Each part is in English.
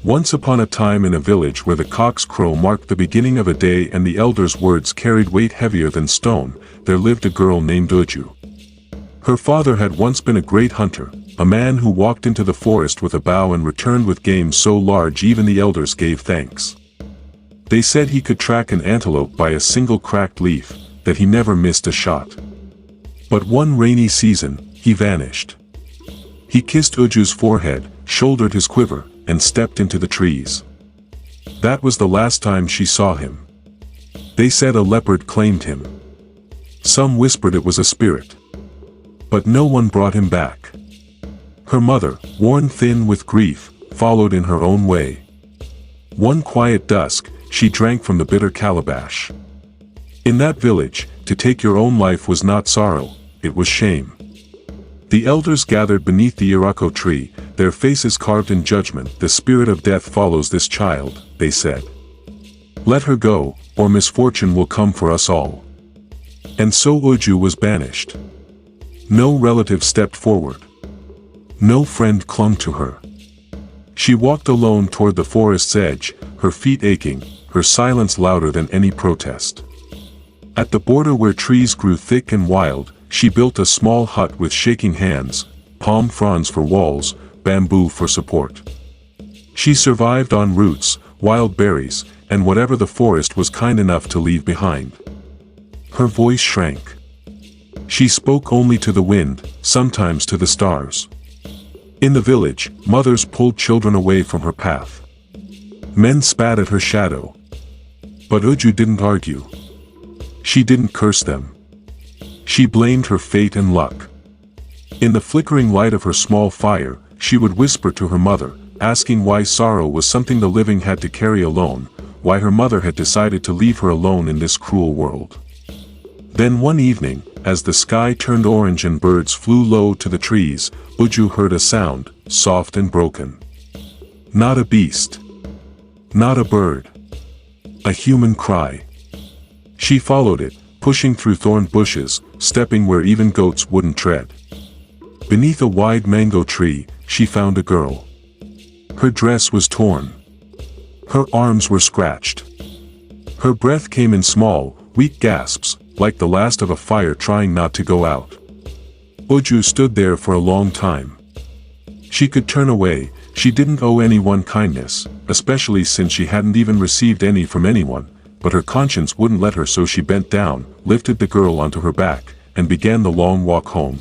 Once upon a time in a village where the cock's crow marked the beginning of a day and the elder's words carried weight heavier than stone, there lived a girl named Uju. Her father had once been a great hunter, a man who walked into the forest with a bow and returned with game so large even the elders gave thanks. They said he could track an antelope by a single cracked leaf, that he never missed a shot. But one rainy season, he vanished. He kissed Uju's forehead, shouldered his quiver, and stepped into the trees. That was the last time she saw him. They said a leopard claimed him. Some whispered it was a spirit. But no one brought him back. Her mother, worn thin with grief, followed in her own way. One quiet dusk, she drank from the bitter calabash. In that village, to take your own life was not sorrow, it was shame. The elders gathered beneath the iroko tree, their faces carved in judgment. The spirit of death follows this child, they said. Let her go, or misfortune will come for us all. And so Uju was banished. No relative stepped forward. No friend clung to her. She walked alone toward the forest's edge, her feet aching, her silence louder than any protest. At the border where trees grew thick and wild, she built a small hut with shaking hands, palm fronds for walls, bamboo for support. She survived on roots, wild berries, and whatever the forest was kind enough to leave behind. Her voice shrank. She spoke only to the wind, sometimes to the stars. In the village, mothers pulled children away from her path. Men spat at her shadow. But Uju didn't argue. She didn't curse them. She blamed her fate and luck. In the flickering light of her small fire, she would whisper to her mother, asking why sorrow was something the living had to carry alone, why her mother had decided to leave her alone in this cruel world. Then one evening, as the sky turned orange and birds flew low to the trees, Uju heard a sound, soft and broken. Not a beast. Not a bird. A human cry. She followed it, pushing through thorn bushes, stepping where even goats wouldn't tread. Beneath a wide mango tree, she found a girl. Her dress was torn. Her arms were scratched. Her breath came in small, weak gasps, like the last of a fire trying not to go out. Uju stood there for a long time. She could turn away, she didn't owe anyone kindness, especially since she hadn't even received any from anyone, but her conscience wouldn't let her, so she bent down, lifted the girl onto her back, and began the long walk home.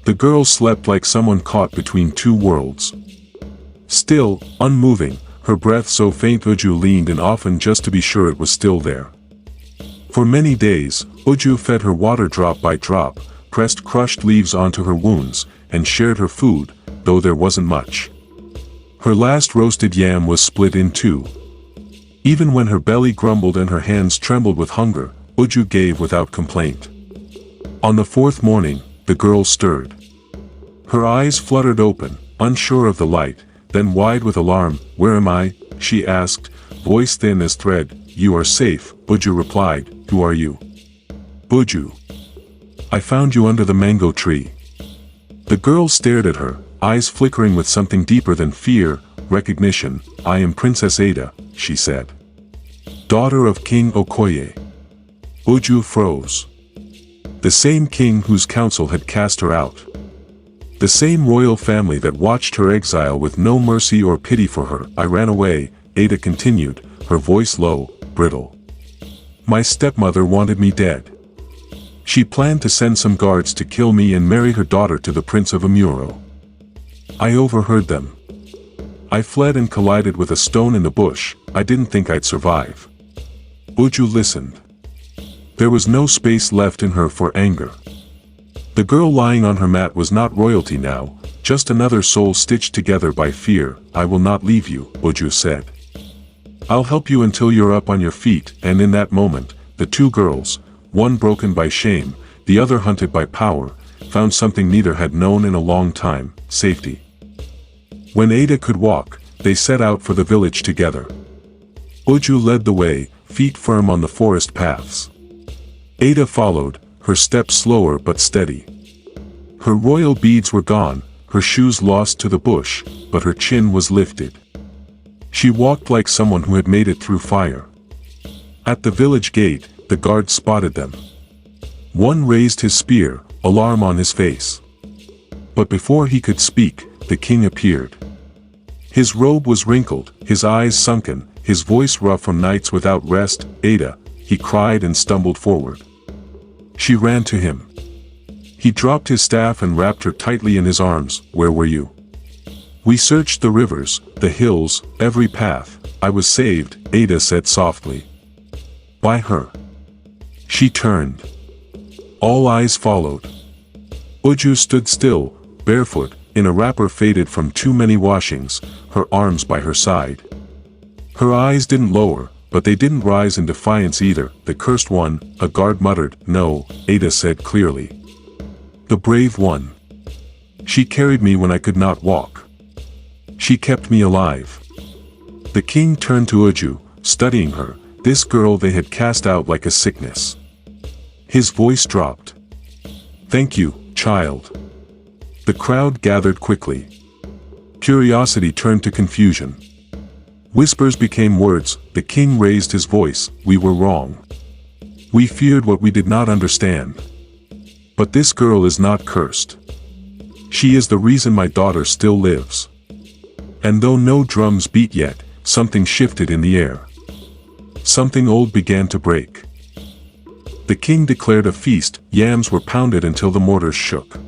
The girl slept like someone caught between two worlds. Still, unmoving, her breath so faint Uju leaned in often just to be sure it was still there. For many days, Uju fed her water drop by drop, pressed crushed leaves onto her wounds, and shared her food, though there wasn't much. Her last roasted yam was split in two. Even when her belly grumbled and her hands trembled with hunger, Uju gave without complaint. On the fourth morning, the girl stirred. Her eyes fluttered open, unsure of the light, then wide with alarm. "Where am I?" she asked, voice thin as thread. "You are safe," Uju replied. "Who are you?" "Uju. I found you under the mango tree." The girl stared at her, eyes flickering with something deeper than fear, recognition. "I am Princess Ada," she said. "Daughter of King Okoye." Uju froze. The same king whose council had cast her out. The same royal family that watched her exile with no mercy or pity for her. "I ran away," Ada continued, her voice low, brittle. "My stepmother wanted me dead. She planned to send some guards to kill me and marry her daughter to the Prince of Amuro. I overheard them. I fled and collided with a stone in the bush. I didn't think I'd survive." Uju listened. There was no space left in her for anger. The girl lying on her mat was not royalty now, just another soul stitched together by fear. "I will not leave you," Uju said. "I'll help you until you're up on your feet." And in that moment, the two girls, one broken by shame, the other hunted by power, found something neither had known in a long time: safety. When Ada could walk, they set out for the village together. Uju led the way, feet firm on the forest paths. Ada followed, her steps slower but steady. Her royal beads were gone, her shoes lost to the bush, but her chin was lifted. She walked like someone who had made it through fire. At the village gate, the guards spotted them. One raised his spear, alarm on his face. But before he could speak, the king appeared. His robe was wrinkled, his eyes sunken, his voice rough from nights without rest. "Ada," he cried and stumbled forward. She ran to him. He dropped his staff and wrapped her tightly in his arms. "Where were you?" "We searched the rivers, the hills, every path. I was saved," Ada said softly. "By her." She turned. All eyes followed. Uju stood still, barefoot, in a wrapper faded from too many washings, her arms by her side. Her eyes didn't lower, but they didn't rise in defiance either. "The cursed one," a guard muttered. "No," Ada said clearly. "The brave one. She carried me when I could not walk. She kept me alive." The king turned to Uju, studying her, this girl they had cast out like a sickness. His voice dropped. "Thank you, child." The crowd gathered quickly. Curiosity turned to confusion. Whispers became words. The king raised his voice. "We were wrong. We feared what we did not understand. But this girl is not cursed. She is the reason my daughter still lives." And though no drums beat yet, something shifted in the air. Something old began to break. The king declared a feast. Yams were pounded until the mortars shook.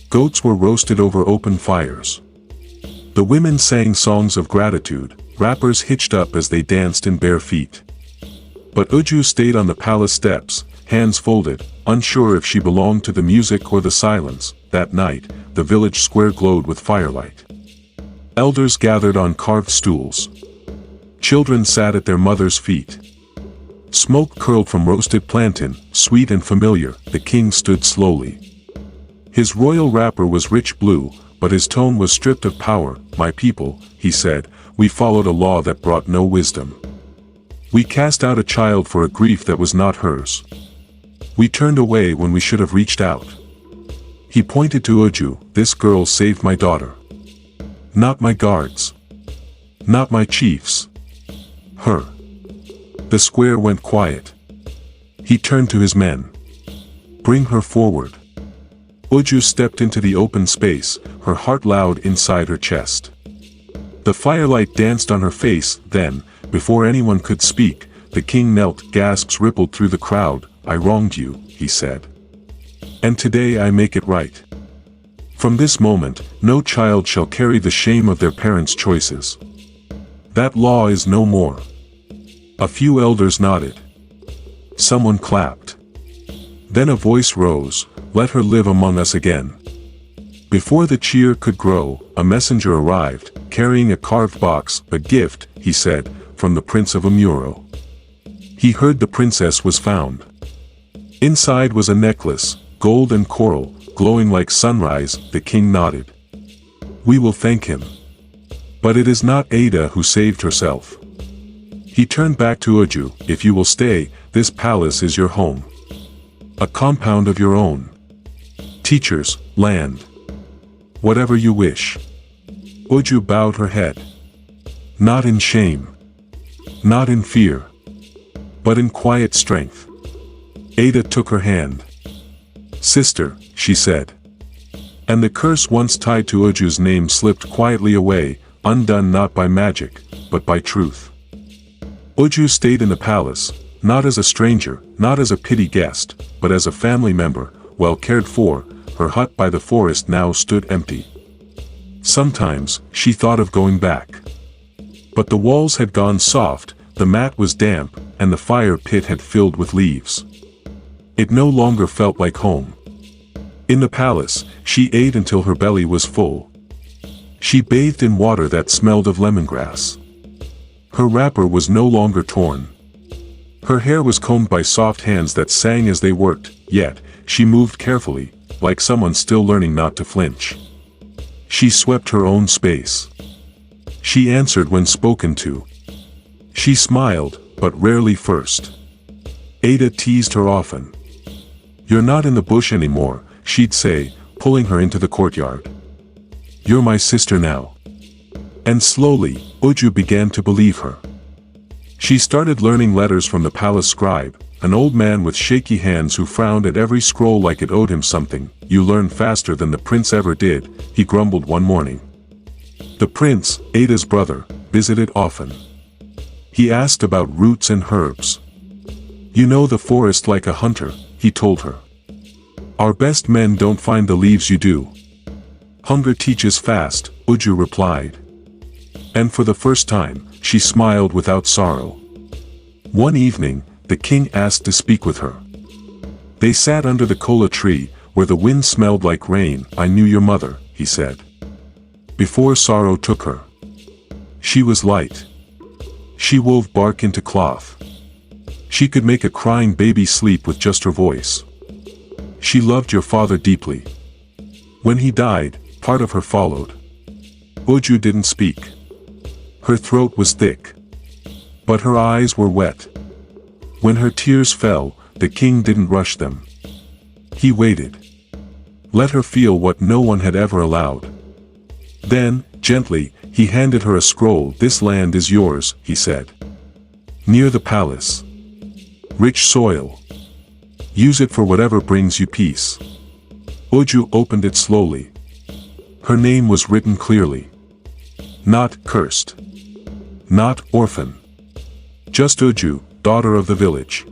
Goats were roasted over open fires. The women sang songs of gratitude, wrappers hitched up as they danced in bare feet. But Uju stayed on the palace steps, hands folded, unsure if she belonged to the music or the silence. That night, the village square glowed with firelight. Elders gathered on carved stools. Children sat at their mothers' feet. Smoke curled from roasted plantain, sweet and familiar. The king stood slowly. His royal wrapper was rich blue, but his tone was stripped of power. "My people," he said, "we followed a law that brought no wisdom. We cast out a child for a grief that was not hers. We turned away when we should have reached out." He pointed to Uju. "This girl saved my daughter. Not my guards. Not my chiefs. Her." The square went quiet. He turned to his men. "Bring her forward." Uju stepped into the open space, her heart loud inside her chest. The firelight danced on her face. Then, before anyone could speak, the king knelt. Gasps rippled through the crowd. "I wronged you," he said. "And today I make it right. From this moment, no child shall carry the shame of their parents' choices. That law is no more." A few elders nodded. Someone clapped. Then a voice rose. "Let her live among us again." Before the cheer could grow, a messenger arrived, carrying a carved box. "A gift," he said, "from the Prince of Amuro." He heard the princess was found. Inside was a necklace, gold and coral, glowing like sunrise. The king nodded. "We will thank him. But it is not Ada who saved herself." He turned back to Uju. "If you will stay, this palace is your home. A compound of your own. Teachers, land. Whatever you wish." Uju bowed her head. Not in shame. Not in fear. But in quiet strength. Ada took her hand. "Sister," she said. And the curse once tied to Uju's name slipped quietly away, undone not by magic, but by truth. Uju stayed in the palace, not as a stranger, not as a pity guest, but as a family member, well cared for. Her hut by the forest now stood empty. Sometimes, she thought of going back. But the walls had gone soft, the mat was damp, and the fire pit had filled with leaves. It no longer felt like home. In the palace, she ate until her belly was full. She bathed in water that smelled of lemongrass. Her wrapper was no longer torn. Her hair was combed by soft hands that sang as they worked, yet, she moved carefully, like someone still learning not to flinch. She swept her own space. She answered when spoken to. She smiled, but rarely first. Ada teased her often. "You're not in the bush anymore," she'd say, pulling her into the courtyard. "You're my sister now." And slowly, Uju began to believe her. She started learning letters from the palace scribe, an old man with shaky hands who frowned at every scroll like it owed him something. "You learn faster than the prince ever did," he grumbled one morning. The prince, Ada's brother, visited often. He asked about roots and herbs. "You know the forest like a hunter," he told her. "Our best men don't find the leaves you do." "Hunger teaches fast," Uju replied. And for the first time, she smiled without sorrow. One evening, the king asked to speak with her. They sat under the kola tree, where the wind smelled like rain. "I knew your mother," he said. "Before sorrow took her. She was light. She wove bark into cloth. She could make a crying baby sleep with just her voice. She loved your father deeply. When he died, part of her followed." Uju didn't speak. Her throat was thick. But her eyes were wet. When her tears fell, the king didn't rush them. He waited. Let her feel what no one had ever allowed. Then, gently, he handed her a scroll. "This land is yours," he said. "Near the palace. Rich soil. Use it for whatever brings you peace." Uju opened it slowly. Her name was written clearly. Not cursed. Not orphan. Just Uju, daughter of the village.